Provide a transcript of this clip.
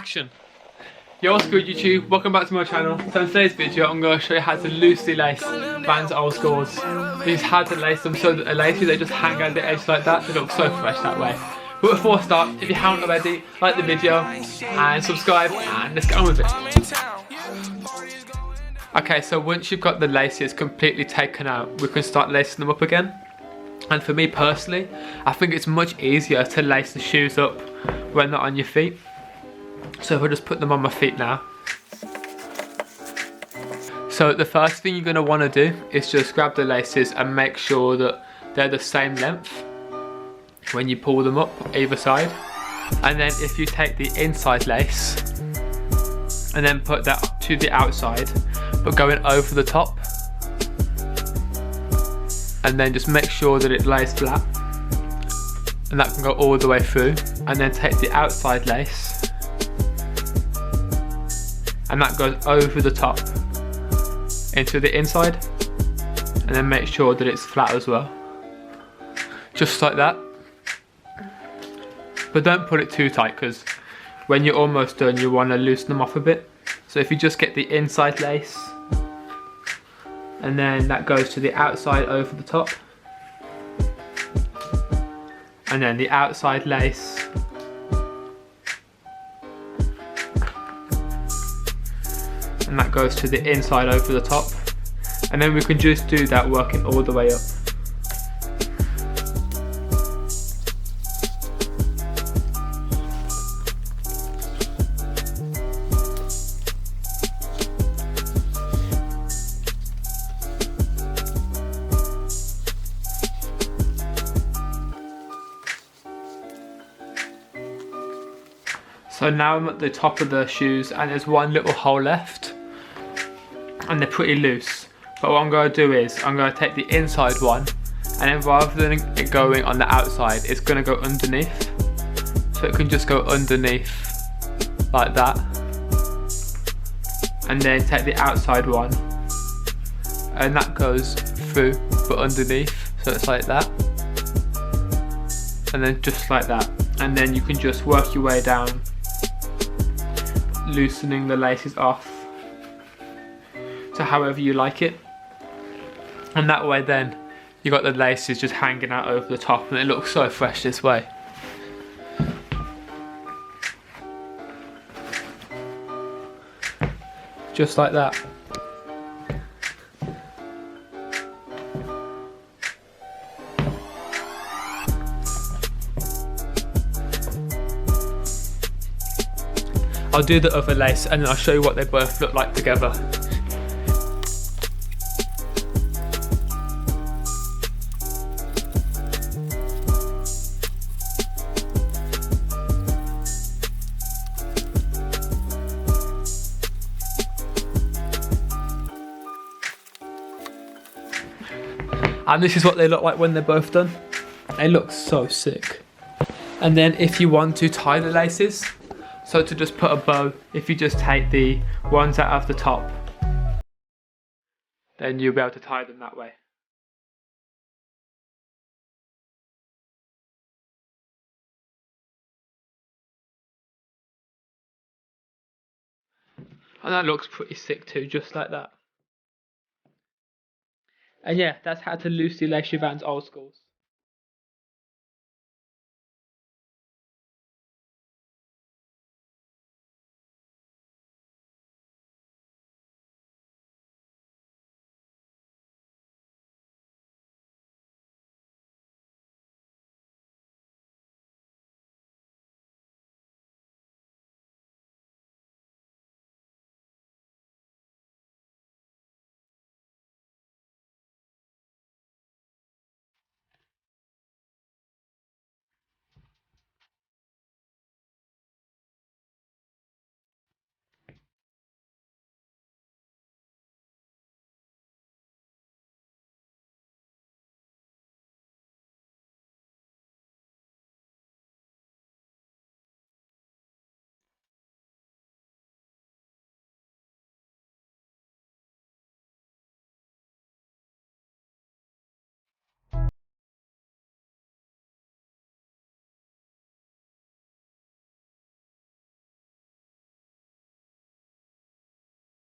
action. Yo, what's good YouTube? Welcome back to my channel. So in today's video I'm going to show you how to loosely lace Vans Old Skools. This is how to lace them so that they're lacy, they just hang out the edge like that. They look so fresh that way. But before I start, if you haven't already, like the video and subscribe, and let's get on with it. Okay, so once you've got the laces completely taken out, we can start lacing them up again. And for me personally, I think it's much easier to lace the shoes up when they're on your feet. So if I just put them on my feet now. So the first thing you're going to want to do is just grab the laces and make sure that they're the same length when you pull them up either side. And then if you take the inside lace and then put that to the outside, but going over the top, and then just make sure that it lays flat, and that can go all the way through. And then take the outside lace and that goes over the top into the inside, and then make sure that it's flat as well, just like that. But don't put it too tight, because when you're almost done you want to loosen them off a bit. So if you just get the inside lace and then that goes to the outside over the top, and then the outside lace and that goes to the inside over the top, and then we can just do that working all the way up. So now I'm at the top of the shoes and there's one little hole left and they're pretty loose. But what I'm going to do is I'm going to take the inside one, and then rather than it going on the outside, it's going to go underneath. So it can just go underneath like that. And then take the outside one and that goes through but underneath. So it's like that. And then just like that. And then you can just work your way down, loosening the laces off to however you like it, and that way then you got the laces just hanging out over the top and it looks so fresh this way. Just like that. I'll do the other lace and then I'll show you what they both look like together. And this is what they look like when they're both done. They look so sick. And then if you want to tie the laces, so to just put a bow, if you just take the ones out of the top, then you'll be able to tie them that way. And that looks pretty sick too, just like that. And yeah, that's how to loosely lace your Vans Old Skools.